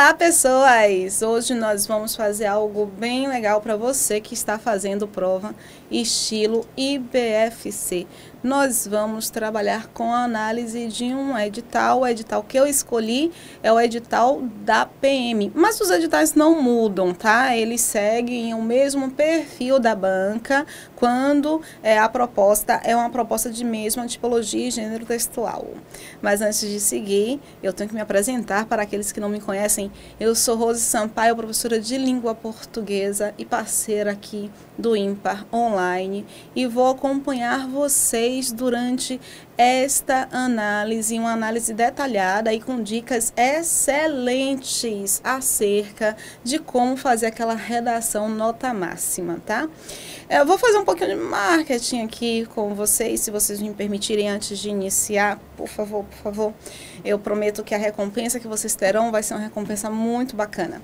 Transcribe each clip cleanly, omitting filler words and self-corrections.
Olá, pessoas! Hoje nós vamos fazer algo bem legal para você que está fazendo prova estilo IBFC. Nós vamos trabalhar com a análise de um edital. O edital que eu escolhi é o edital da PM, mas os editais não mudam, tá? Eles seguem o mesmo perfil da banca quando a proposta é uma proposta de mesma tipologia e gênero textual. Mas antes de seguir, eu tenho que me apresentar para aqueles que não me conhecem. Eu sou Rose Sampaio, professora de língua portuguesa e parceira aqui do Ímpar Online, e vou acompanhar vocês durante esta análise, uma análise detalhada e com dicas excelentes acerca de como fazer aquela redação nota máxima, tá? Eu vou fazer um pouquinho de marketing aqui com vocês, se vocês me permitirem, antes de iniciar, por favor, por favor. Eu prometo que a recompensa que vocês terão vai ser uma recompensa muito bacana.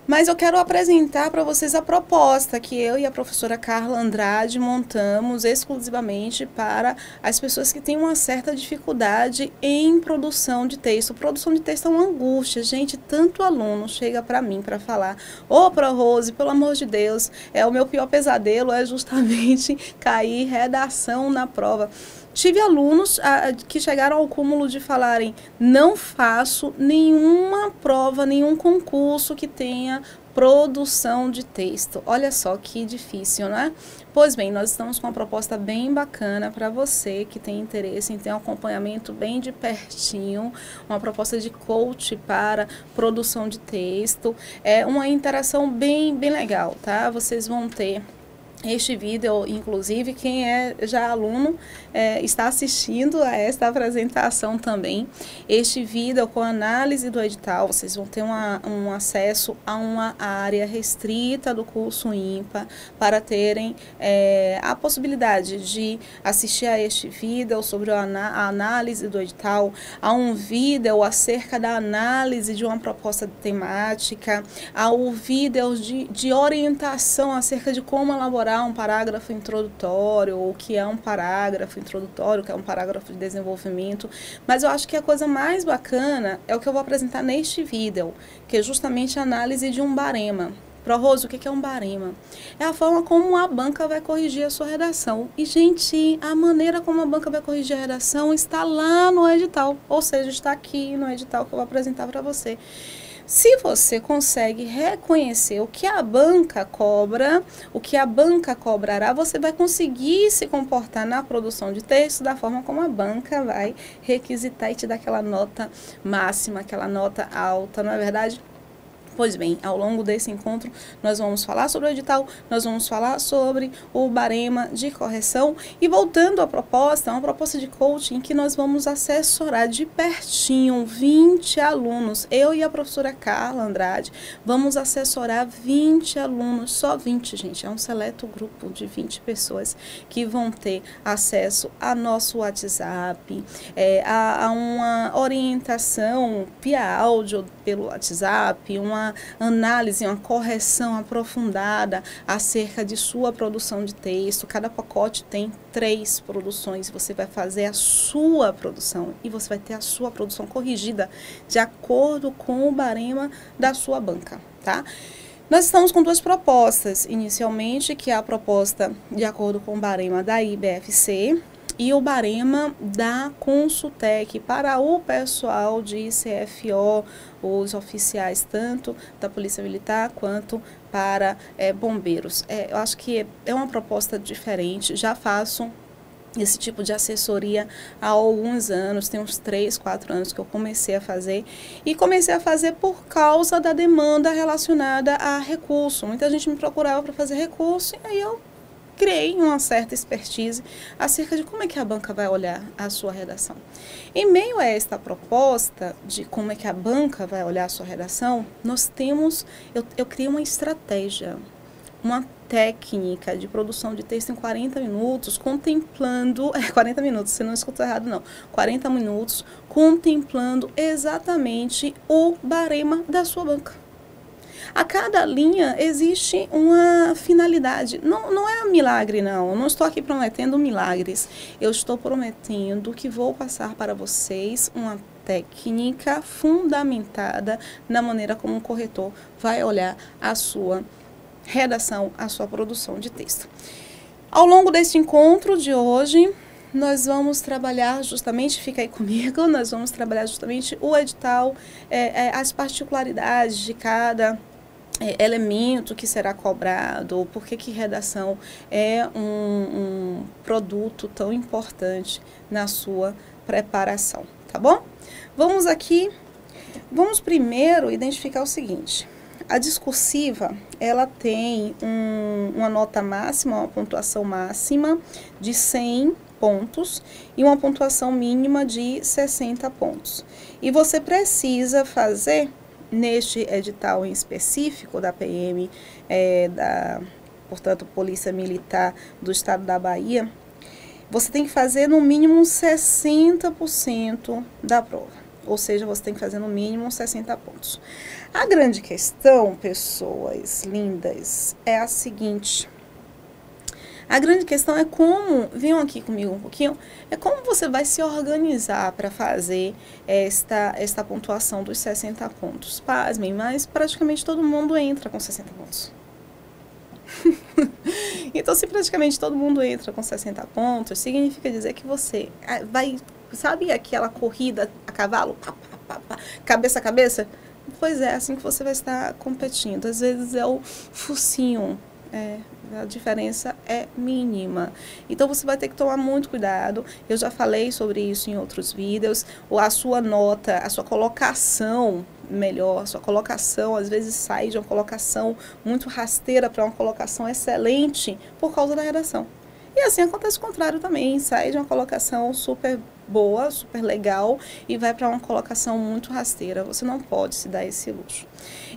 Mas eu quero apresentar para vocês a proposta que eu e a professora Carla Andrade montamos exclusivamente para as pessoas que têm uma certa dificuldade em produção de texto. Produção de texto é uma angústia, gente. Tanto aluno chega para mim para falar: ô, Rose, pelo amor de Deus, o meu pior pesadelo é justamente cair redação na prova. Tive alunos que chegaram ao cúmulo de falarem: não faço nenhuma prova, nenhum concurso que tenha produção de texto. Olha só que difícil, né? Pois bem, nós estamos com uma proposta bem bacana para você que tem interesse em ter um acompanhamento bem de pertinho, uma proposta de coach para produção de texto. É uma interação bem legal, tá? Vocês vão ter este vídeo, inclusive, quem é já aluno está assistindo a esta apresentação também. Este vídeo com análise do edital, vocês vão ter um acesso a uma área restrita do curso Ímpar para terem a possibilidade de assistir a este vídeo sobre a análise do edital, a um vídeo acerca da análise de uma proposta temática, ao vídeo de orientação acerca de como elaborar um parágrafo introdutório, ou o que é um parágrafo introdutório, que é um parágrafo de desenvolvimento. Mas eu acho que a coisa mais bacana é o que eu vou apresentar neste vídeo, que é justamente a análise de um barema. Rose, o que é um barema? É a forma como a banca vai corrigir a sua redação. E, gente, a maneira como a banca vai corrigir a redação está lá no edital, ou seja, está aqui no edital que eu vou apresentar para você. Se você consegue reconhecer o que a banca cobra, o que a banca cobrará, você vai conseguir se comportar na produção de texto da forma como a banca vai requisitar e te dar aquela nota máxima, aquela nota alta, não é verdade? Pois bem, ao longo desse encontro, nós vamos falar sobre o edital, nós vamos falar sobre o barema de correção. E voltando à proposta, é uma proposta de coaching que nós vamos assessorar de pertinho 20 alunos. Eu e a professora Carla Andrade vamos assessorar 20 alunos, só 20, gente. É um seleto grupo de 20 pessoas que vão ter acesso a nosso WhatsApp, a uma orientação via áudio pelo WhatsApp, uma análise, uma correção aprofundada acerca de sua produção de texto. Cada pacote tem 3 produções. Você vai fazer a sua produção e você vai ter a sua produção corrigida de acordo com o barema da sua banca, tá? Nós estamos com 2 propostas, inicialmente, que é a proposta de acordo com o barema da IBFC e o barema da Consultec para o pessoal de CFO, os oficiais tanto da Polícia Militar quanto para bombeiros. Eu acho que é uma proposta diferente, já faço esse tipo de assessoria há alguns anos, tem uns 3, 4 anos que eu comecei a fazer, e comecei a fazer por causa da demanda relacionada a recurso. Muita gente me procurava para fazer recurso, e aí eu criei uma certa expertise acerca de como é que a banca vai olhar a sua redação. Em meio a esta proposta de como é que a banca vai olhar a sua redação, eu criei uma estratégia, uma técnica de produção de texto em 40 minutos, contemplando, 40 minutos, você não escutou errado não, 40 minutos, contemplando exatamente o barema da sua banca. A cada linha existe uma finalidade. Não é um milagre, não. Eu não estou aqui prometendo milagres. Eu estou prometendo que vou passar para vocês uma técnica fundamentada na maneira como um corretor vai olhar a sua redação, a sua produção de texto. Ao longo deste encontro de hoje, nós vamos trabalhar justamente, fica aí comigo, nós vamos trabalhar justamente o edital, as particularidades de cada elemento que será cobrado, por que redação é um produto tão importante na sua preparação, tá bom? Vamos primeiro identificar o seguinte: a discursiva, ela tem uma nota máxima, uma pontuação máxima de 100 pontos e uma pontuação mínima de 60 pontos. E você precisa fazer, neste edital em específico da PM, portanto, Polícia Militar do Estado da Bahia, você tem que fazer no mínimo 60% da prova. Ou seja, você tem que fazer no mínimo 60 pontos. A grande questão, pessoas lindas, é a seguinte. A grande questão é como, venham aqui comigo um pouquinho, é como você vai se organizar para fazer esta pontuação dos 60 pontos. Pasmem, mas praticamente todo mundo entra com 60 pontos. Então, se praticamente todo mundo entra com 60 pontos, significa dizer que você vai, sabe aquela corrida a cavalo, cabeça a cabeça? Pois é, assim que você vai estar competindo. Às vezes é o focinho, a diferença é mínima. Então, você vai ter que tomar muito cuidado. Eu já falei sobre isso em outros vídeos. Ou a sua nota, a sua colocação, melhor, a sua colocação, às vezes sai de uma colocação muito rasteira para uma colocação excelente por causa da redação. E assim acontece o contrário também, sai de uma colocação super boa, super legal e vai para uma colocação muito rasteira. Você não pode se dar esse luxo.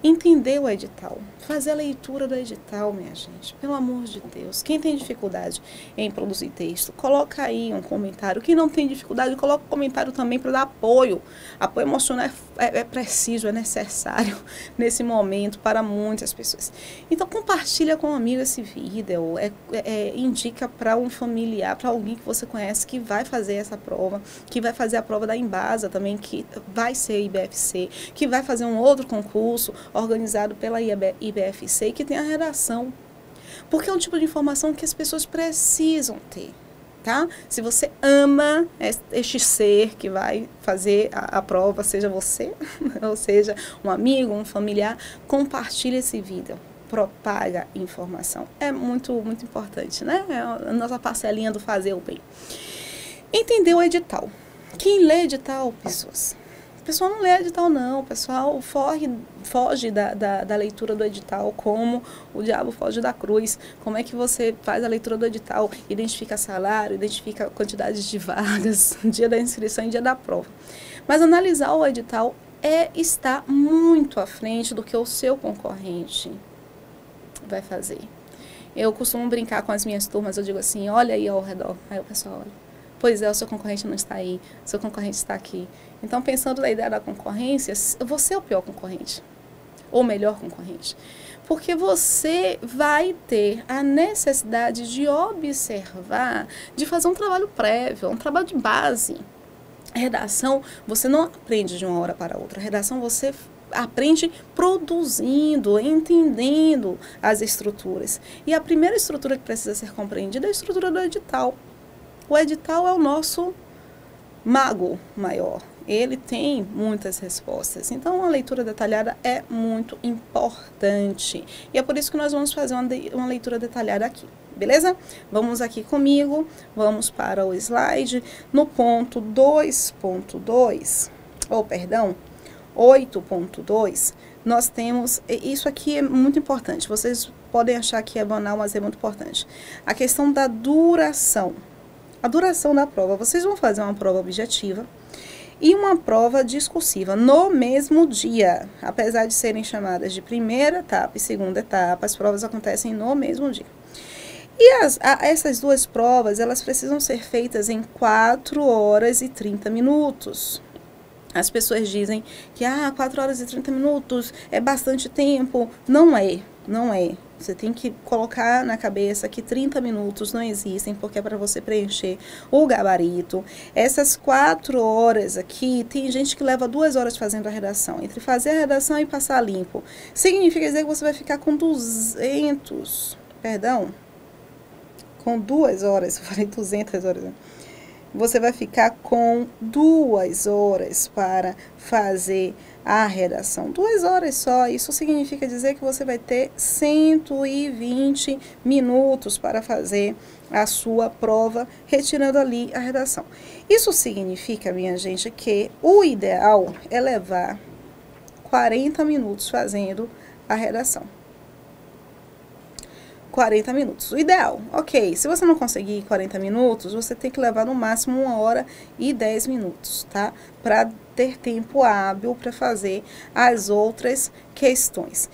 Entender o edital, fazer a leitura do edital, minha gente, pelo amor de Deus. Quem tem dificuldade em produzir texto, coloca aí um comentário. Quem não tem dificuldade, coloca um comentário também para dar apoio. Apoio emocional é preciso, é necessário nesse momento para muitas pessoas. Então, compartilha com um amigo esse vídeo, indica para um familiar, para alguém que você conhece que vai fazer essa prova, que vai fazer a prova da Embasa também, que vai ser IBFC, que vai fazer um outro concurso organizado pela IBFC, que tem a redação. Porque é um tipo de informação que as pessoas precisam ter, tá? Se você ama este ser que vai fazer a prova, seja você, ou seja um amigo, um familiar, compartilhe esse vídeo. Propaga informação. É muito, muito importante, né? É a nossa parcelinha do fazer o bem. Entender o edital. Quem lê edital, pessoas? O pessoal não lê edital, não. O pessoal foge da leitura do edital como o diabo foge da cruz. Como é que você faz a leitura do edital? Identifica salário, identifica quantidades de vagas, dia da inscrição e dia da prova. Mas analisar o edital está muito à frente do que o seu concorrente vai fazer. Eu costumo brincar com as minhas turmas, eu digo assim, olha aí ao redor. Aí o pessoal olha. Pois é, o seu concorrente não está aí, o seu concorrente está aqui. Então, pensando na ideia da concorrência, você é o pior concorrente, ou melhor concorrente. Porque você vai ter a necessidade de observar, de fazer um trabalho prévio, um trabalho de base. A redação, você não aprende de uma hora para outra. A redação, você aprende produzindo, entendendo as estruturas. E a primeira estrutura que precisa ser compreendida é a estrutura do edital. O edital é o nosso mago maior. Ele tem muitas respostas. Então, uma leitura detalhada é muito importante. E é por isso que nós vamos fazer uma leitura detalhada aqui. Beleza? Vamos aqui comigo. Vamos para o slide. No ponto 2.2, ou perdão, 8.2, nós temos, isso aqui é muito importante, vocês podem achar que é banal, mas é muito importante. A questão da duração. A duração da prova, vocês vão fazer uma prova objetiva e uma prova discursiva no mesmo dia. Apesar de serem chamadas de primeira etapa e segunda etapa, as provas acontecem no mesmo dia. E essas duas provas, elas precisam ser feitas em 4 horas e 30 minutos. As pessoas dizem que 4 horas e 30 minutos é bastante tempo. Não é, não é. Você tem que colocar na cabeça que 30 minutos não existem, porque é para você preencher o gabarito. Essas 4 horas aqui, tem gente que leva 2 horas fazendo a redação. Entre fazer a redação e passar limpo, significa dizer que você vai ficar com 200, perdão, com 2 horas, eu falei 200 horas, né? Você vai ficar com 2 horas para fazer a redação. 2 horas só, isso significa dizer que você vai ter 120 minutos para fazer a sua prova, retirando ali a redação. Isso significa, minha gente, que o ideal é levar 40 minutos fazendo a redação. 40 minutos, o ideal, ok. Se você não conseguir 40 minutos, você tem que levar no máximo 1 hora e 10 minutos, tá? Para ter tempo hábil para fazer as outras questões.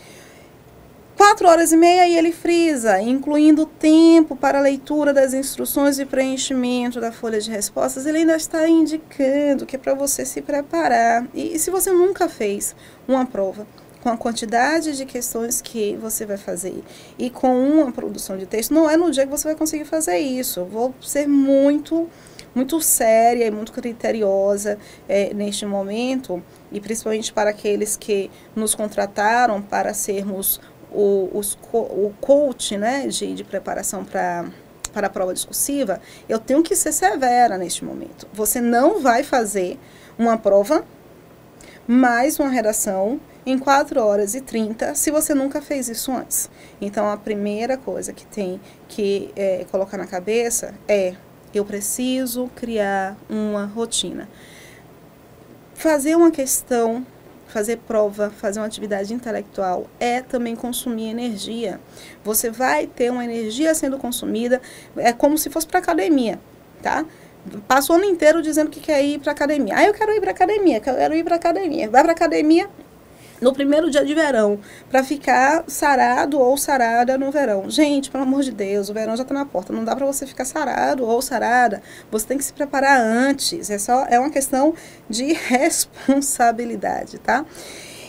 4 horas e meia e ele frisa, incluindo tempo para a leitura das instruções e preenchimento da folha de respostas. Ele ainda está indicando que é para você se preparar. E se você nunca fez uma prova com a quantidade de questões que você vai fazer e com uma produção de texto, não é no dia que você vai conseguir fazer isso. Eu vou ser muito séria e muito criteriosa neste momento, e principalmente para aqueles que nos contrataram para sermos o coach, né, de preparação para a prova discursiva. Eu tenho que ser severa neste momento. Você não vai fazer uma prova mais uma redação em 4 horas e 30, se você nunca fez isso antes. Então, a primeira coisa que tem que colocar na cabeça é: eu preciso criar uma rotina. Fazer uma questão, fazer prova, fazer uma atividade intelectual é também consumir energia. Você vai ter uma energia sendo consumida, é como se fosse para academia, tá? Passa o ano inteiro dizendo que quer ir para academia. Ah, eu quero ir para academia, quero ir para academia. Vai para academia no primeiro dia de verão, para ficar sarado ou sarada no verão. Gente, pelo amor de Deus, o verão já está na porta. Não dá para você ficar sarado ou sarada. Você tem que se preparar antes. É uma questão de responsabilidade, tá?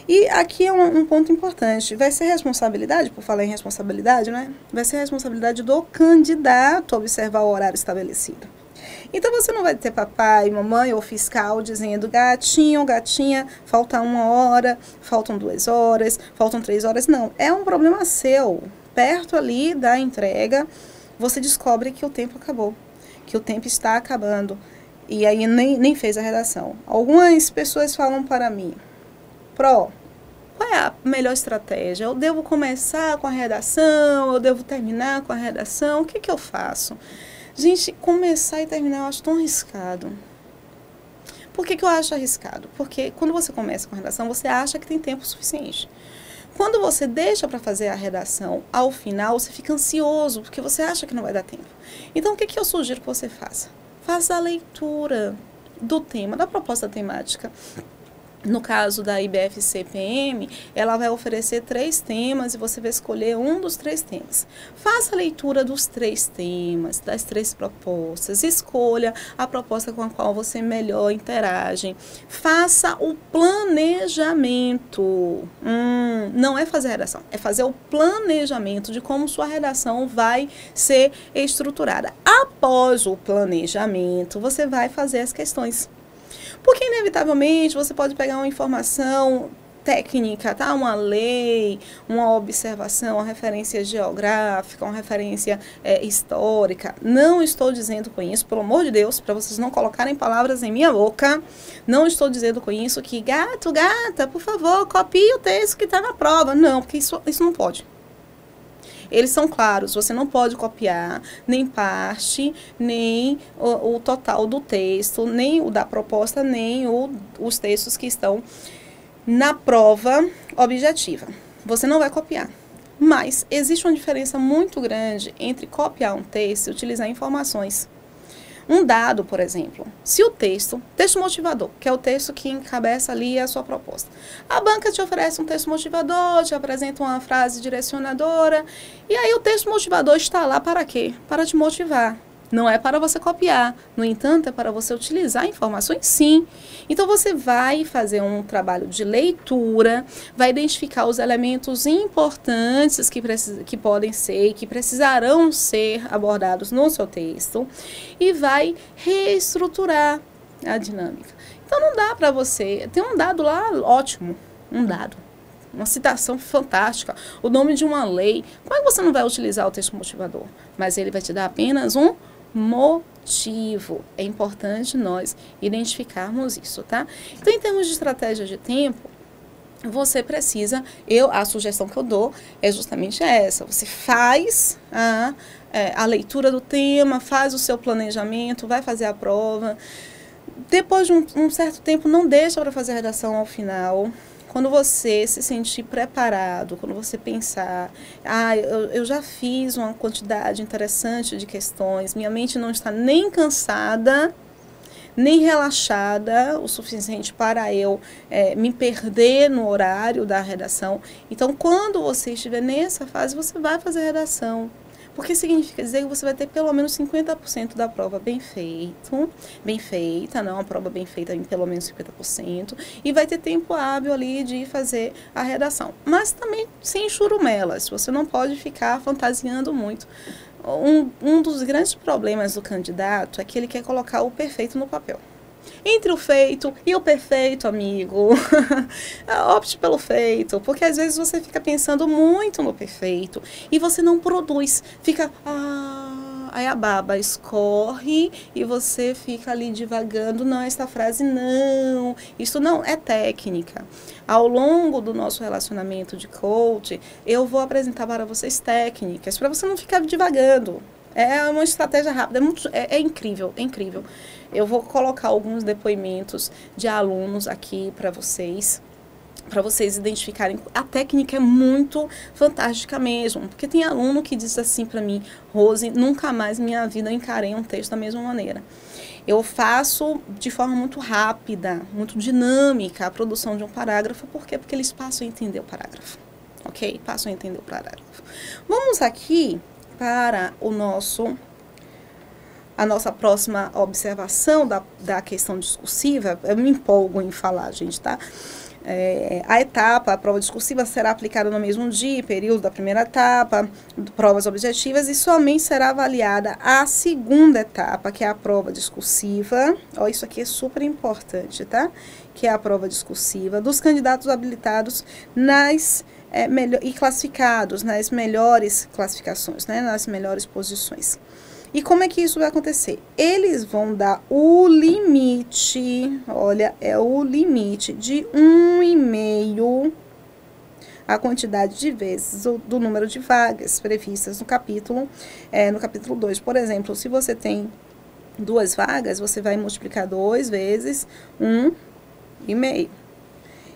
E aqui é um ponto importante. Vai ser responsabilidade, por falar em responsabilidade, né? Vai ser responsabilidade do candidato observar o horário estabelecido. Então, você não vai ter papai, mamãe ou fiscal dizendo: gatinho ou gatinha, falta 1 hora, faltam 2 horas, faltam 3 horas. Não, é um problema seu. Perto ali da entrega, você descobre que o tempo acabou, que o tempo está acabando. E aí nem fez a redação. Algumas pessoas falam para mim: qual é a melhor estratégia? Eu devo começar com a redação? Eu devo terminar com a redação? O que eu faço? Gente, começar e terminar eu acho tão arriscado. Por que eu acho arriscado? Porque quando você começa com a redação, você acha que tem tempo suficiente. Quando você deixa para fazer a redação ao final, você fica ansioso, porque você acha que não vai dar tempo. Então, o que eu sugiro que você faça? Faça a leitura do tema, da proposta temática. No caso da IBFC-PM, ela vai oferecer 3 temas e você vai escolher um dos 3 temas. Faça a leitura dos 3 temas, das 3 propostas. Escolha a proposta com a qual você melhor interage. Faça o planejamento. Não é fazer a redação, é fazer o planejamento de como sua redação vai ser estruturada. Após o planejamento, você vai fazer as questões. Porque, inevitavelmente, você pode pegar uma informação técnica, tá? Uma lei, uma observação, uma referência geográfica, uma referência histórica. Não estou dizendo com isso, pelo amor de Deus, para vocês não colocarem palavras em minha boca, não estou dizendo com isso que gato, gata, por favor, copie o texto que está na prova. Não, porque isso não pode. Eles são claros, você não pode copiar nem parte, nem o total do texto, nem o da proposta, nem os textos que estão na prova objetiva. Você não vai copiar. Mas existe uma diferença muito grande entre copiar um texto e utilizar informações. Um dado, por exemplo, se o texto motivador, que é o texto que encabeça ali a sua proposta. A banca te oferece um texto motivador, te apresenta uma frase direcionadora, e aí o texto motivador está lá para quê? Para te motivar. Não é para você copiar, no entanto, é para você utilizar informações sim. Então, você vai fazer um trabalho de leitura, vai identificar os elementos importantes que podem ser e que precisarão ser abordados no seu texto e vai reestruturar a dinâmica. Então, não dá para você... Tem um dado lá ótimo, um dado. Uma citação fantástica, o nome de uma lei. Como é que você não vai utilizar o texto motivador? Mas ele vai te dar apenas um motivo. É importante nós identificarmos isso, tá? Então, em termos de estratégia de tempo, você precisa, a sugestão que eu dou é justamente essa. Você faz a leitura do tema, faz o seu planejamento, vai fazer a prova. Depois de um certo tempo, não deixa para fazer a redação ao final. Quando você se sentir preparado, quando você pensar, eu já fiz uma quantidade interessante de questões, minha mente não está nem cansada, nem relaxada o suficiente para eu me perder no horário da redação. Então, quando você estiver nessa fase, você vai fazer a redação. Porque significa dizer que você vai ter pelo menos 50% da prova bem feita, não, a prova bem feita em pelo menos 50%, e vai ter tempo hábil ali de fazer a redação. Mas também sem churumelas, você não pode ficar fantasiando muito. Um dos grandes problemas do candidato é que ele quer colocar o perfeito no papel. Entre o feito e o perfeito, amigo, opte pelo feito, porque às vezes você fica pensando muito no perfeito e você não produz, fica, aí a baba escorre e você fica ali divagando, não, essa frase não, isso não é técnica. Ao longo do nosso relacionamento de coach, eu vou apresentar para vocês técnicas, para você não ficar divagando. É uma estratégia rápida, é incrível, é incrível. Eu vou colocar alguns depoimentos de alunos aqui para vocês identificarem. A técnica é muito fantástica mesmo, porque tem aluno que diz assim para mim, Rose, nunca mais na minha vida eu encarei um texto da mesma maneira. Eu faço de forma muito rápida, muito dinâmica a produção de um parágrafo. Por quê? Porque eles passam a entender o parágrafo, ok? Passam a entender o parágrafo. Vamos aqui para a nossa próxima observação da questão discursiva. Eu me empolgo em falar, gente, tá? A prova discursiva será aplicada no mesmo dia, período da primeira etapa, provas objetivas, e somente será avaliada a segunda etapa, que é a prova discursiva. Ó, isso aqui é super importante, tá? Que é a prova discursiva dos candidatos habilitados e classificados nas melhores classificações, né? Nas melhores posições. E como é que isso vai acontecer? Eles vão dar o limite, olha, é o limite de 1,5 a quantidade de vezes do número de vagas previstas no capítulo 2. Por exemplo, se você tem 2 vagas, você vai multiplicar 2 vezes 1,5.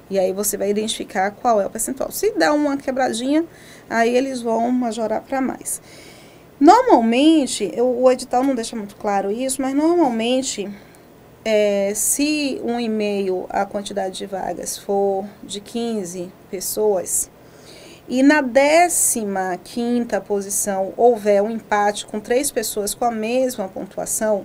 E aí você vai identificar qual é o percentual. Se dá uma quebradinha, aí eles vão majorar para mais. Normalmente, o edital não deixa muito claro isso, mas normalmente, se 1,5 a quantidade de vagas for de 15 pessoas, e na 15ª posição houver um empate com 3 pessoas com a mesma pontuação,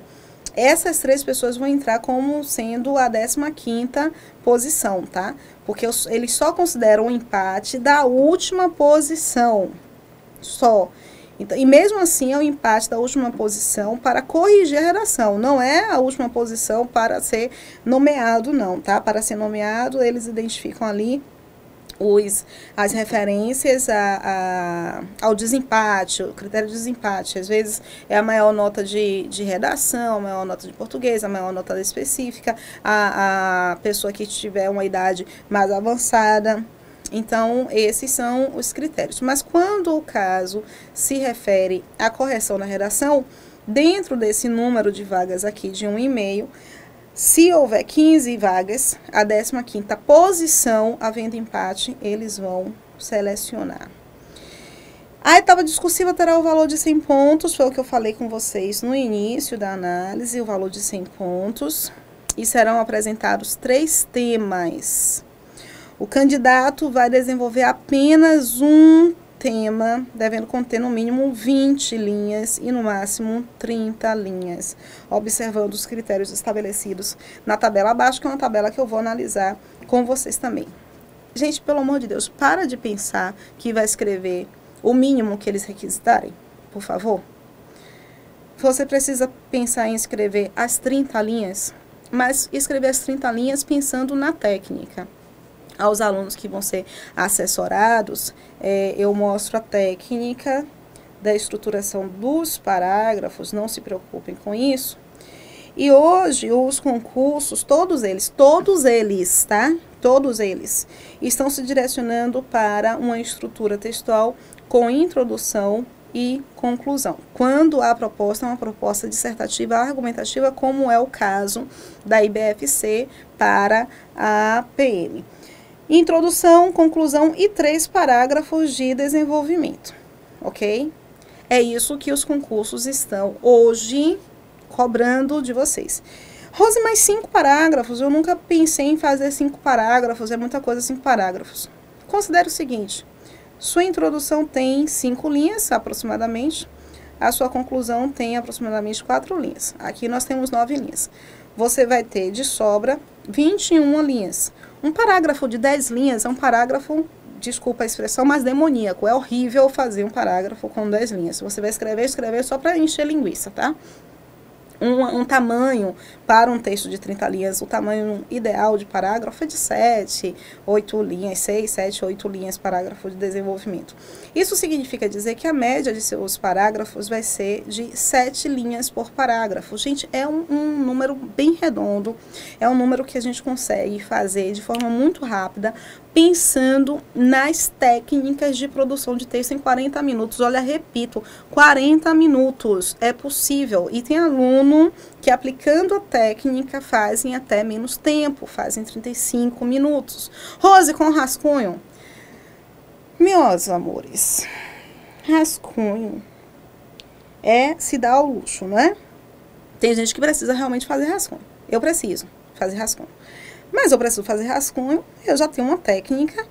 essas 3 pessoas vão entrar como sendo a 15ª posição, tá? Porque eles só consideram o empate da última posição, só. Então, e mesmo assim é o empate da última posição para corrigir a redação. Não é a última posição para ser nomeado, não, tá? Para ser nomeado, eles identificam ali as referências ao desempate, o critério de desempate. Às vezes é a maior nota de redação, a maior nota de português, a maior nota específica, a pessoa que tiver uma idade mais avançada. Então, esses são os critérios. Mas quando o caso se refere à correção na redação, dentro desse número de vagas aqui de 1,5, se houver 15 vagas, a 15ª posição, havendo empate, eles vão selecionar. A etapa discursiva terá o valor de 100 pontos, foi o que eu falei com vocês no início da análise, o valor de 100 pontos. E serão apresentados 3 temas. O candidato vai desenvolver apenas um tema devendo conter no mínimo 20 linhas e no máximo 30 linhas, observando os critérios estabelecidos na tabela abaixo, que é uma tabela que eu vou analisar com vocês também. Gente, pelo amor de Deus, para de pensar que vai escrever o mínimo que eles requisitarem, por favor. Você precisa pensar em escrever as 30 linhas, mas escrever as 30 linhas pensando na técnica. Aos alunos que vão ser assessorados, eu mostro a técnica da estruturação dos parágrafos, não se preocupem com isso. E hoje os concursos, todos eles, tá? Todos eles estão se direcionando para uma estrutura textual com introdução e conclusão. Quando a proposta é uma proposta dissertativa argumentativa, como é o caso da IBFC para a PM. Introdução, conclusão e 3 parágrafos de desenvolvimento, ok? É isso que os concursos estão hoje cobrando de vocês. Rose, mais 5 parágrafos? Eu nunca pensei em fazer 5 parágrafos, é muita coisa 5 parágrafos. Considere o seguinte, sua introdução tem 5 linhas aproximadamente, a sua conclusão tem aproximadamente 4 linhas. Aqui nós temos 9 linhas. Você vai ter de sobra 21 linhas. Um parágrafo de 10 linhas é um parágrafo, desculpa a expressão, mas demoníaco. É horrível fazer um parágrafo com 10 linhas. Você vai escrever só para encher linguiça, tá? Um tamanho para um texto de 30 linhas, o tamanho ideal de parágrafo é de 7, 8 linhas, 6, 7, 8 linhas, parágrafo de desenvolvimento. Isso significa dizer que a média de seus parágrafos vai ser de 7 linhas por parágrafo. Gente, é um número bem redondo, é um número que a gente consegue fazer de forma muito rápida, pensando nas técnicas de produção de texto em 40 minutos. Olha, repito, 40 minutos é possível. E tem aluno que, aplicando a técnica, fazem até menos tempo, fazem 35 minutos. Rose, com rascunho. Meus amores, rascunho se dá ao luxo, não é? Tem gente que precisa realmente fazer rascunho. Eu preciso fazer rascunho. Mas eu preciso fazer rascunho, eu já tenho uma técnica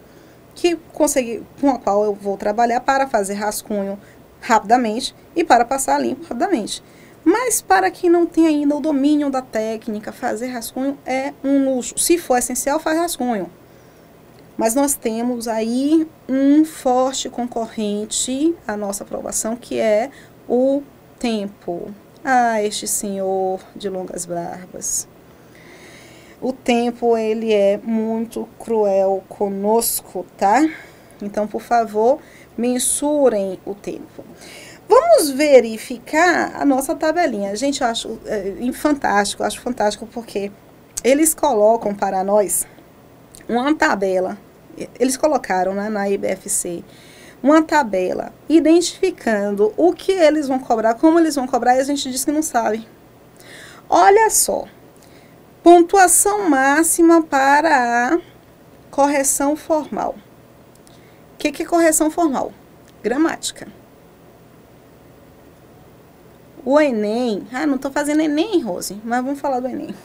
com a qual eu vou trabalhar para fazer rascunho rapidamente e para passar limpo rapidamente. Mas para quem não tem ainda o domínio da técnica, fazer rascunho é um luxo. Se for essencial, faz rascunho. Mas nós temos aí um forte concorrente à nossa aprovação, que é o tempo. Ah, este senhor de longas barbas. O tempo, ele é muito cruel conosco, tá? Então, por favor, mensurem o tempo. Vamos verificar a nossa tabelinha. Gente, eu acho fantástico porque eles colocam para nós uma tabela. Eles colocaram, né, na IBFC uma tabela identificando o que eles vão cobrar, como eles vão cobrar, e a gente diz que não sabe. Olha só. Pontuação máxima para a correção formal. O que é correção formal? Gramática. O Enem, não estou fazendo Enem, Rose, mas vamos falar do Enem.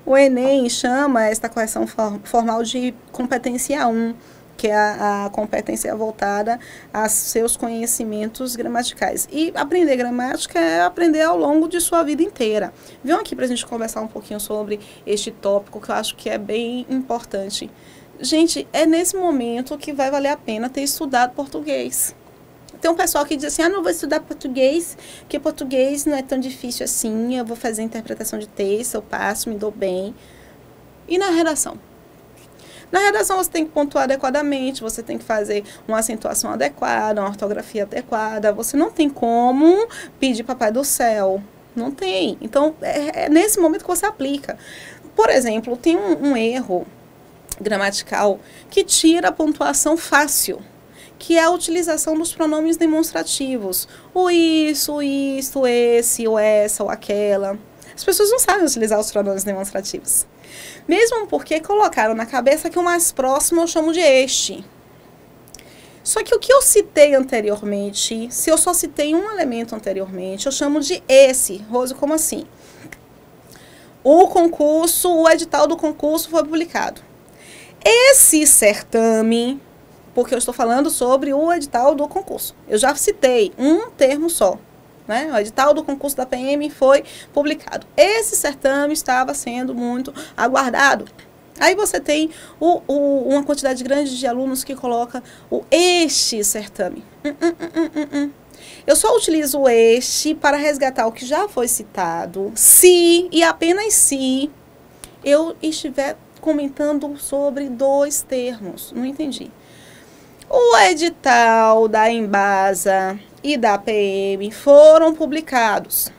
O Enem chama esta correção formal de competência 1, que é a competência voltada a seus conhecimentos gramaticais. E aprender gramática é aprender ao longo de sua vida inteira. Venham aqui para a gente conversar um pouquinho sobre este tópico, que eu acho que é bem importante. Gente, é nesse momento que vai valer a pena ter estudado português. Tem um pessoal que diz assim, não vou estudar português, porque português não é tão difícil assim, eu vou fazer interpretação de texto, eu passo, me dou bem. E na redação? Na redação você tem que pontuar adequadamente, você tem que fazer uma acentuação adequada, uma ortografia adequada, você não tem como pedir papai do céu, não tem. Então, é nesse momento que você aplica. Por exemplo, tem um erro gramatical que tira a pontuação fácil, que é a utilização dos pronomes demonstrativos. O isso, o isto, esse, o essa, ou aquela. As pessoas não sabem utilizar os pronomes demonstrativos. Mesmo porque colocaram na cabeça que o mais próximo eu chamo de este. Só que o que eu citei anteriormente, se eu só citei um elemento anteriormente, eu chamo de esse. Rose, como assim? O edital do concurso foi publicado. Esse certame, porque eu estou falando sobre o edital do concurso. Eu já citei um termo só, né? O edital do concurso da PM foi publicado. Esse certame estava sendo muito aguardado. Aí você tem uma quantidade grande de alunos que coloca este certame. Eu só utilizo o este para resgatar o que já foi citado, se e apenas se eu estiver comentando sobre dois termos. Não entendi. O edital da Embasa e da PM foram publicados.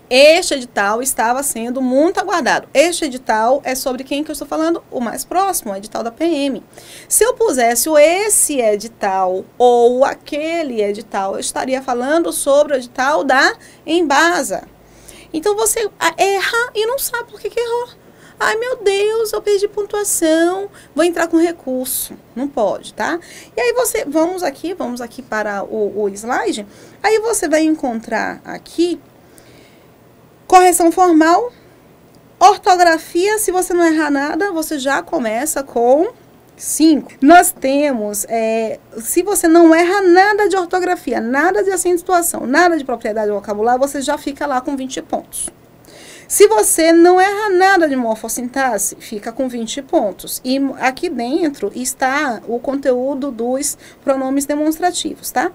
Este edital estava sendo muito aguardado. Este edital é sobre quem que eu estou falando? O mais próximo, o edital da PM. Se eu pusesse esse edital ou aquele edital, eu estaria falando sobre o edital da Embasa. Então você erra e não sabe por que errou. Ai, meu Deus, eu perdi pontuação, vou entrar com recurso. Não pode, tá? E aí vamos aqui para o slide. Aí você vai encontrar aqui correção formal, ortografia. Se você não errar nada, você já começa com 5. Nós temos, se você não erra nada de ortografia, nada de acentuação, nada de propriedade vocabular, você já fica lá com 20 pontos. Se você não erra nada de morfossintaxe, fica com 20 pontos. E aqui dentro está o conteúdo dos pronomes demonstrativos, tá?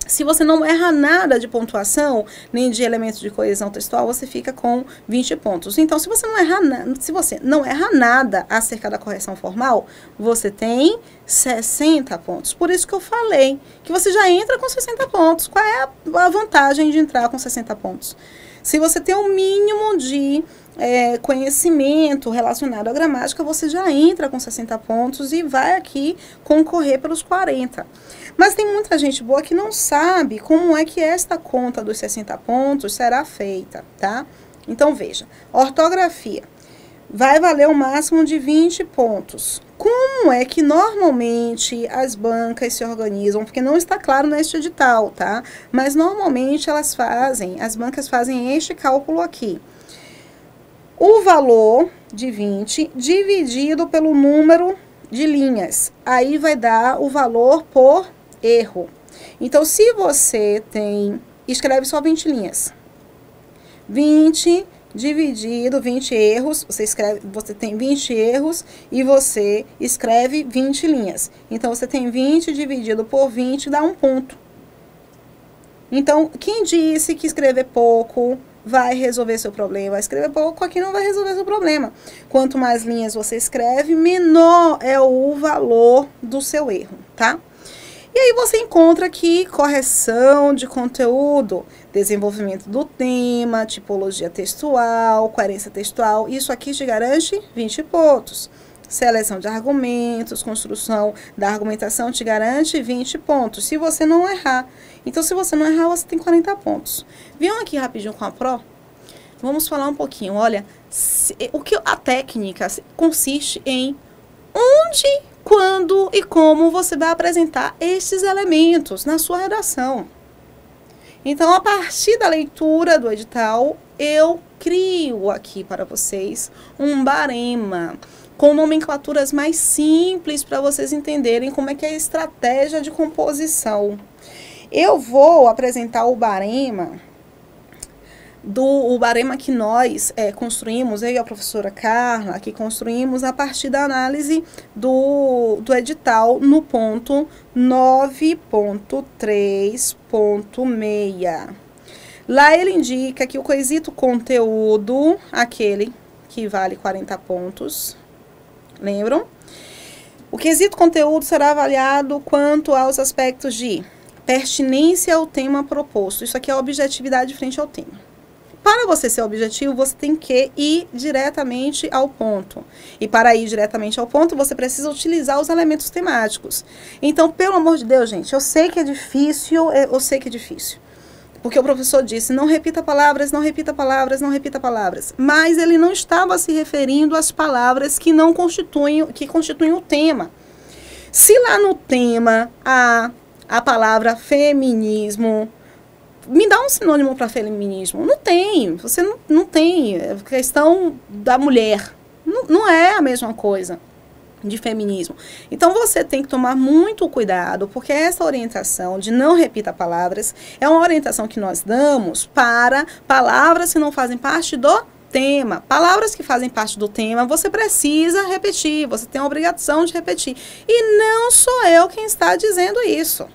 Se você não erra nada de pontuação, nem de elementos de coesão textual, você fica com 20 pontos. Então, se você não erra nada acerca da correção formal, você tem 60 pontos. Por isso que eu falei que você já entra com 60 pontos. Qual é a vantagem de entrar com 60 pontos? Se você tem um mínimo de conhecimento relacionado à gramática, você já entra com 60 pontos e vai aqui concorrer pelos 40. Mas tem muita gente boa que não sabe como é que esta conta dos 60 pontos será feita, tá? Então, veja, ortografia vai valer o máximo de 20 pontos. Como é que normalmente as bancas se organizam? Porque não está claro neste edital, tá? Mas normalmente as bancas fazem este cálculo aqui. O valor de 20 dividido pelo número de linhas. Aí vai dar o valor por erro. Então, se você escreve só 20 linhas. 20 dividido, 20 erros, você tem 20 erros e você escreve 20 linhas. Então, você tem 20 dividido por 20, dá 1 ponto. Então, quem disse que escrever pouco vai resolver seu problema? Escrever pouco aqui não vai resolver seu problema. Quanto mais linhas você escreve, menor é o valor do seu erro, tá? E aí você encontra aqui correção de conteúdo, desenvolvimento do tema, tipologia textual, coerência textual. Isso aqui te garante 20 pontos. Seleção de argumentos, construção da argumentação te garante 20 pontos, se você não errar. Então, se você não errar, você tem 40 pontos. Viam aqui rapidinho com a Pro? Vamos falar um pouquinho. Olha, a técnica consiste em onde, quando e como você vai apresentar esses elementos na sua redação. Então, a partir da leitura do edital, eu crio aqui para vocês um barema com nomenclaturas mais simples para vocês entenderem como é que é a estratégia de composição. Eu vou apresentar o barema que nós construímos, eu e a professora Carla, que construímos a partir da análise do edital no ponto 9.3.6. Lá ele indica que o quesito conteúdo, aquele que vale 40 pontos, lembram? O quesito conteúdo será avaliado quanto aos aspectos de pertinência ao tema proposto. Isso aqui é a objetividade frente ao tema. Para você ser objetivo, você tem que ir diretamente ao ponto. E para ir diretamente ao ponto, você precisa utilizar os elementos temáticos. Então, pelo amor de Deus, gente, eu sei que é difícil, Porque o professor disse, não repita palavras, não repita palavras, não repita palavras. Mas ele não estava se referindo às palavras que constituem o tema. Se lá no tema a palavra feminismo, me dá um sinônimo para feminismo. Não tem, você não tem. É questão da mulher. Não é a mesma coisa. de feminismo. Então você tem que tomar muito cuidado, porque essa orientação de não repita palavras é uma orientação que nós damos para palavras que não fazem parte do tema. Palavras que fazem parte do tema, você precisa repetir, você tem a obrigação de repetir. E não sou eu quem está dizendo isso.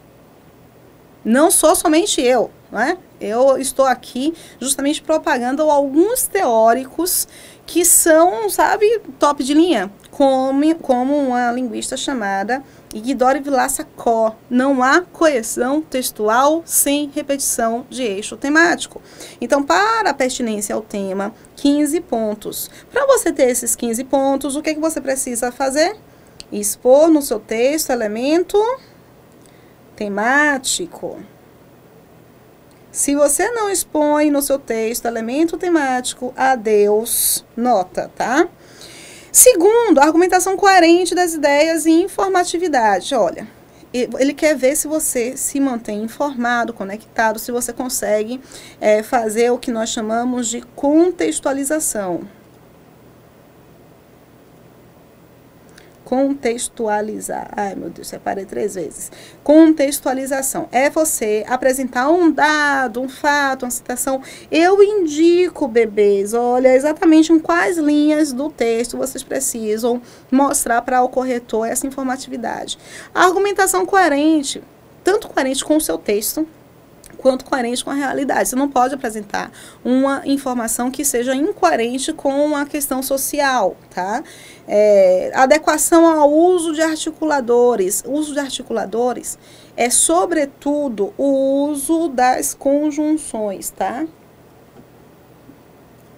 Não sou somente eu, não é? Eu estou aqui justamente propagando alguns teóricos que são, sabe, top de linha, como uma linguista chamada Isidore Vilaça-Có. Não há coesão textual sem repetição de eixo temático. Então, para a pertinência ao tema, 15 pontos. Para você ter esses 15 pontos, o que você precisa fazer? Expor no seu texto elemento temático. Se você não expõe no seu texto elemento temático, adeus, nota, tá? Segundo, argumentação coerente das ideias e informatividade. Olha, ele quer ver se você se mantém informado, conectado, se você consegue fazer o que nós chamamos de contextualização. Contextualizar. Ai, meu Deus, separei 3 vezes. Contextualização. É você apresentar um dado, um fato, uma citação. Eu indico, bebês, olha, exatamente em quais linhas do texto vocês precisam mostrar para o corretor essa informatividade. A argumentação coerente, tanto coerente com o seu texto, quanto coerente com a realidade. Você não pode apresentar uma informação que seja incoerente com a questão social, tá? Adequação ao uso de articuladores. O uso de articuladores é, sobretudo, o uso das conjunções, tá?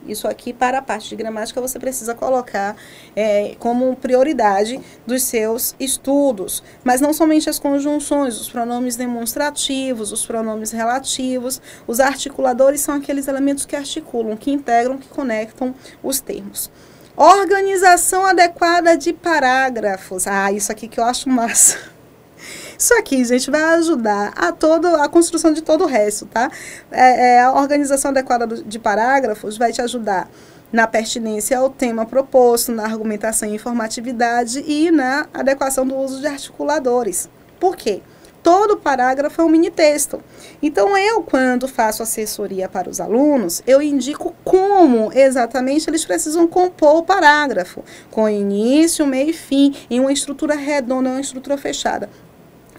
Isso aqui, para a parte de gramática, você precisa colocar como prioridade dos seus estudos. Mas não somente as conjunções, os pronomes demonstrativos, os pronomes relativos. Os articuladores são aqueles elementos que articulam, que integram, que conectam os termos. Organização adequada de parágrafos. Ah, isso aqui que eu acho massa. Isso aqui, gente, vai ajudar a construção de todo o resto, tá? A organização adequada de parágrafos vai te ajudar na pertinência ao tema proposto, na argumentação e informatividade e na adequação do uso de articuladores. Por quê? Todo parágrafo é um mini texto. Então, eu, quando faço assessoria para os alunos, eu indico como exatamente eles precisam compor o parágrafo, com início, meio e fim, em uma estrutura redonda, uma estrutura fechada.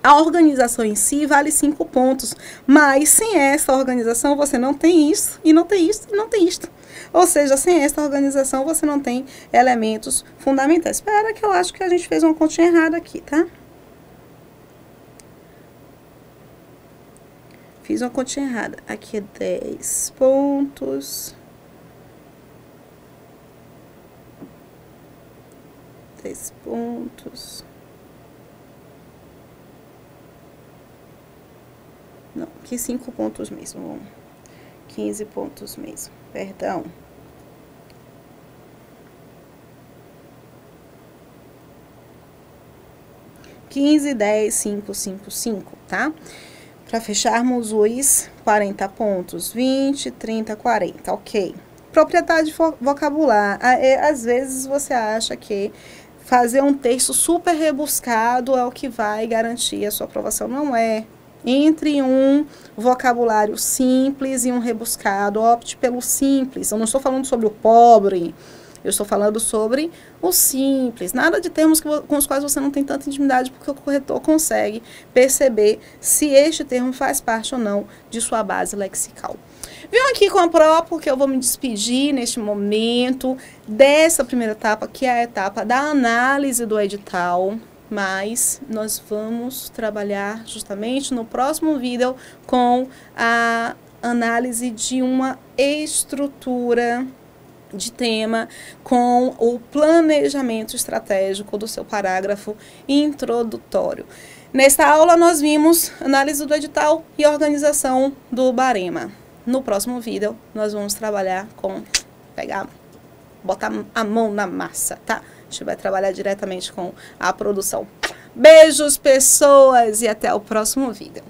A organização em si vale 5 pontos, mas sem essa organização você não tem isso, e não tem isso, e não tem isto. Ou seja, sem essa organização você não tem elementos fundamentais. Espera que eu acho que a gente fez uma continha errada aqui, tá? Fiz uma continha errada. Aqui é 10 pontos. 10 pontos. Não, aqui 5 pontos mesmo. 15 pontos mesmo. Perdão. (15, 10, 5, 5, 5, tá? Para fecharmos os 40 pontos. 20, 30, 40, ok. Propriedade vocabular. Às vezes você acha que fazer um texto super rebuscado é o que vai garantir a sua aprovação. Não é. Entre um vocabulário simples e um rebuscado, opte pelo simples. Eu não estou falando sobre o pobre, eu estou falando sobre o simples. Nada de termos com os quais você não tem tanta intimidade, porque o corretor consegue perceber se este termo faz parte ou não de sua base lexical. Venho aqui com a prova, porque eu vou me despedir neste momento dessa primeira etapa, que é a etapa da análise do edital. Mas nós vamos trabalhar justamente no próximo vídeo com a análise de uma estrutura de tema, com o planejamento estratégico do seu parágrafo introdutório. Nesta aula nós vimos análise do edital e organização do barema. No próximo vídeo nós vamos trabalhar com botar a mão na massa, tá? A gente vai trabalhar diretamente com a produção. Beijos, pessoas, e até o próximo vídeo.